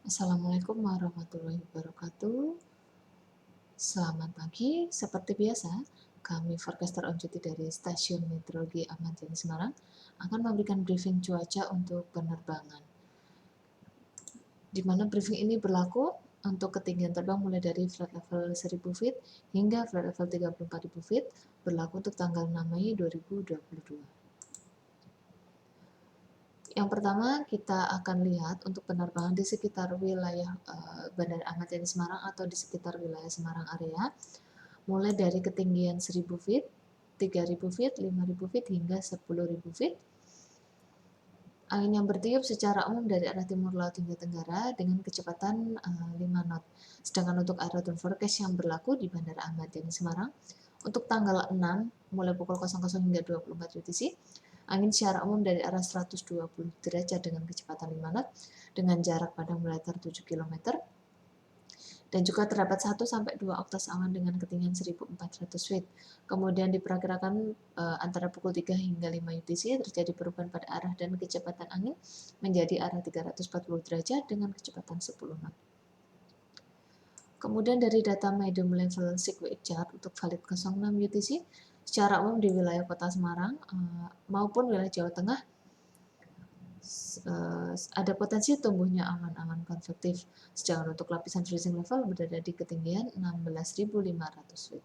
Assalamualaikum warahmatullahi wabarakatuh. Selamat pagi, seperti biasa, kami forecaster on duty dari Stasiun Meteorologi Ahmad Yani Semarang akan memberikan briefing cuaca untuk penerbangan. Di mana briefing ini berlaku untuk ketinggian terbang mulai dari flight level 1000 feet hingga flight level 34.000 feet, berlaku untuk tanggal 6 Mei 2022. Yang pertama, kita akan lihat untuk penerbangan di sekitar wilayah Bandara Ahmad Yani Semarang atau di sekitar wilayah Semarang area, mulai dari ketinggian 1000 feet, 3000 feet, 5000 feet, hingga 10.000 feet. Angin yang bertiup secara umum dari arah timur laut hingga tenggara dengan kecepatan 5 knot. Sedangkan untuk aerodrome forecast yang berlaku di Bandara Ahmad Yani Semarang, untuk tanggal 6 mulai pukul 00 hingga 24 UTC, angin secara umum dari arah 120 derajat dengan kecepatan 5 knot dengan jarak pandang melingkar 7 km. Dan juga terdapat 1-2 oktas awan dengan ketinggian 1400 feet. Kemudian diperkirakan antara pukul 3 hingga 5 UTC terjadi perubahan pada arah dan kecepatan angin menjadi arah 340 derajat dengan kecepatan 10 knot. Kemudian dari data medium level seismic chart untuk valid 06 UTC, secara umum di wilayah Kota Semarang maupun wilayah Jawa Tengah ada potensi tumbuhnya awan-awan konvektif. Sedangkan untuk lapisan freezing level berada di ketinggian 16.500 feet.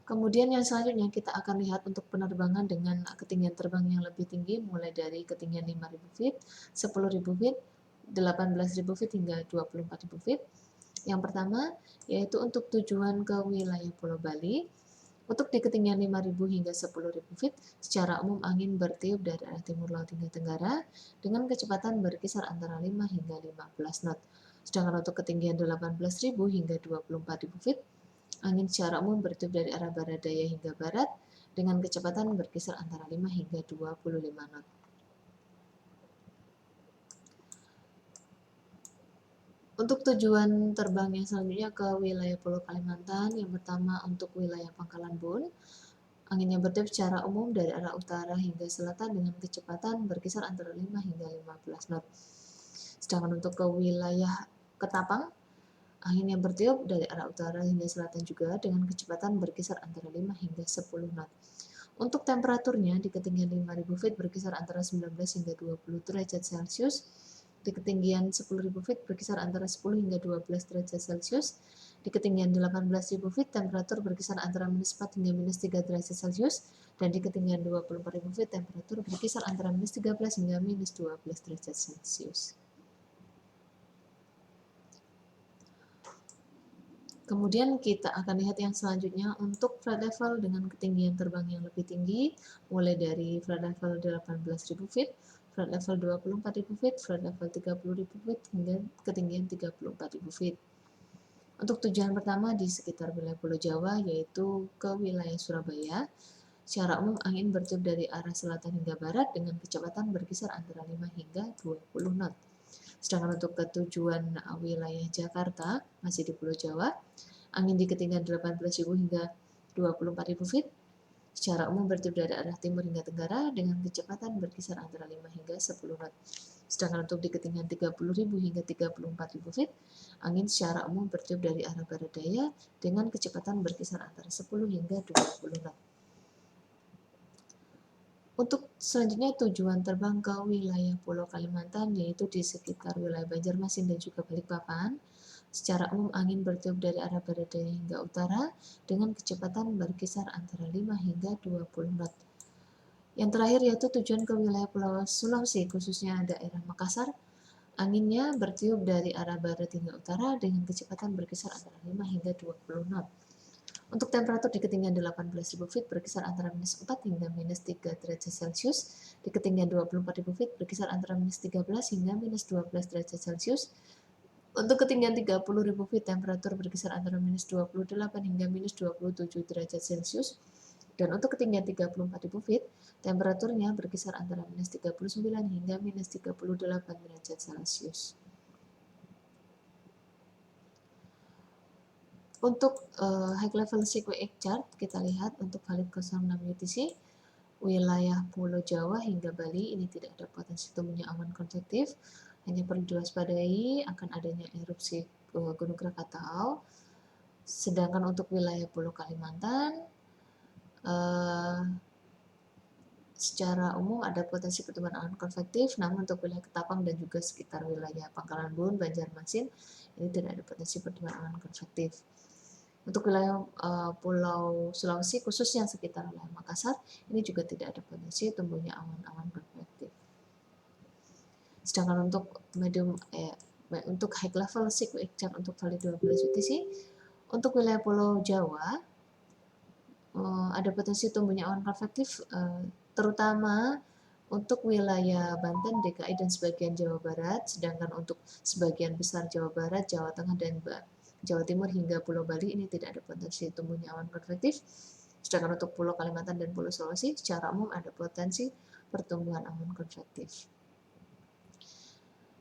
Kemudian yang selanjutnya kita akan lihat untuk penerbangan dengan ketinggian terbang yang lebih tinggi mulai dari ketinggian 5.000 feet, 10.000 feet, 18.000 feet hingga 24.000 feet. Yang pertama yaitu untuk tujuan ke wilayah Pulau Bali. Untuk di ketinggian 5.000 hingga 10.000 feet, secara umum angin bertiup dari arah timur laut hingga tenggara dengan kecepatan berkisar antara 5 hingga 15 knot. Sedangkan untuk ketinggian 18.000 hingga 24.000 feet, angin secara umum bertiup dari arah barat daya hingga barat dengan kecepatan berkisar antara 5 hingga 25 knot. Untuk tujuan terbang yang selanjutnya ke wilayah Pulau Kalimantan, yang pertama untuk wilayah Pangkalan Bun, angin yang bertiup secara umum dari arah utara hingga selatan dengan kecepatan berkisar antara 5 hingga 15 knot. Sedangkan untuk ke wilayah Ketapang, angin yang bertiup dari arah utara hingga selatan juga dengan kecepatan berkisar antara 5 hingga 10 knot. Untuk temperaturnya di ketinggian 5.000 feet berkisar antara 19 hingga 20 derajat Celcius, di ketinggian 10.000 feet berkisar antara 10 hingga 12 derajat Celcius, di ketinggian 18.000 feet temperatur berkisar antara -4 hingga -3 derajat Celcius, dan di ketinggian 24.000 feet temperatur berkisar antara -13 hingga -12 derajat Celcius. Kemudian kita akan lihat yang selanjutnya untuk flight level dengan ketinggian terbang yang lebih tinggi, mulai dari flight level 18.000 feet, flight level 24.000 feet, flight level 30.000 feet, hingga ketinggian 34.000 feet. Untuk tujuan pertama di sekitar wilayah Pulau Jawa, yaitu ke wilayah Surabaya. Secara umum angin bertiup dari arah selatan hingga barat dengan kecepatan berkisar antara 5 hingga 20 knot. Sedangkan untuk ketujuan wilayah Jakarta, masih di Pulau Jawa, angin di ketinggian 18.000 hingga 24.000 feet, secara umum bertiup dari arah timur hingga tenggara dengan kecepatan berkisar antara 5 hingga 10 knot. Sedangkan untuk di ketinggian 30.000 hingga 34.000 feet, angin secara umum bertiup dari arah barat daya dengan kecepatan berkisar antara 10 hingga 20 knot. Untuk selanjutnya tujuan terbang ke wilayah Pulau Kalimantan, yaitu di sekitar wilayah Banjarmasin dan juga Balikpapan. Secara umum angin bertiup dari arah barat daya hingga utara dengan kecepatan berkisar antara 5 hingga 20 knot. Yang terakhir yaitu tujuan ke wilayah Pulau Sulawesi, khususnya daerah Makassar. Anginnya bertiup dari arah barat hingga utara dengan kecepatan berkisar antara 5 hingga 20 knot. Untuk temperatur di ketinggian 18.000 feet berkisar antara -4 hingga -3 derajat Celcius, di ketinggian 24.000 feet berkisar antara -13 hingga -12 derajat Celcius. Untuk ketinggian 30.000 feet temperatur berkisar antara -28 hingga -27 derajat Celcius. Dan untuk ketinggian 34.000 feet temperaturnya berkisar antara -39 hingga -38 derajat Celcius. Untuk high level seismic chart kita lihat untuk valid 06 UTC, wilayah Pulau Jawa hingga Bali ini tidak ada potensi tumbuhnya awan konvektif, hanya perlu diwaspadai akan adanya erupsi Gunung Krakatau. Sedangkan untuk wilayah Pulau Kalimantan, secara umum ada potensi pertumbuhan awan konvektif, namun untuk wilayah Ketapang dan juga sekitar wilayah Pangkalan Bun, Banjarmasin, ini tidak ada potensi pertumbuhan awan konvektif. Untuk wilayah Pulau Sulawesi, khususnya sekitar wilayah Makassar, ini juga tidak ada potensi tumbuhnya awan-awan konvektif. Sedangkan untuk untuk high level cyclone untuk kali 12 UTC, untuk wilayah Pulau Jawa, ada potensi tumbuhnya awan konvektif, terutama untuk wilayah Banten, DKI, dan sebagian Jawa Barat, sedangkan untuk sebagian besar Jawa Barat, Jawa Tengah, dan Jawa Timur hingga Pulau Bali ini tidak ada potensi tumbuhnya awan konvektif. Sedangkan untuk Pulau Kalimantan dan Pulau Sulawesi secara umum ada potensi pertumbuhan awan konvektif.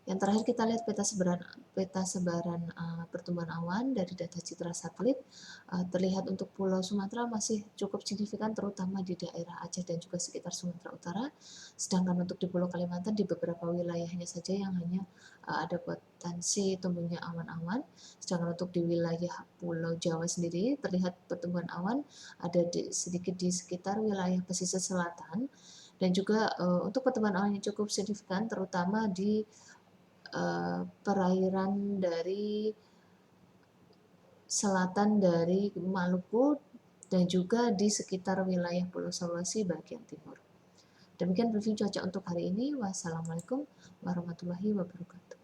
Yang terakhir kita lihat peta sebaran pertumbuhan awan dari data citra satelit. Terlihat untuk Pulau Sumatera masih cukup signifikan, terutama di daerah Aceh dan juga sekitar Sumatera Utara. Sedangkan untuk di Pulau Kalimantan di beberapa wilayahnya saja yang hanya ada potensi tumbuhnya awan-awan. Sedangkan untuk di wilayah Pulau Jawa sendiri terlihat pertumbuhan awan ada sedikit di sekitar wilayah pesisir selatan, dan juga untuk pertumbuhan awan yang cukup signifikan terutama di perairan dari selatan dari Maluku dan juga di sekitar wilayah Pulau Sulawesi bagian timur. Demikian review cuaca untuk hari ini. Wassalamualaikum warahmatullahi wabarakatuh.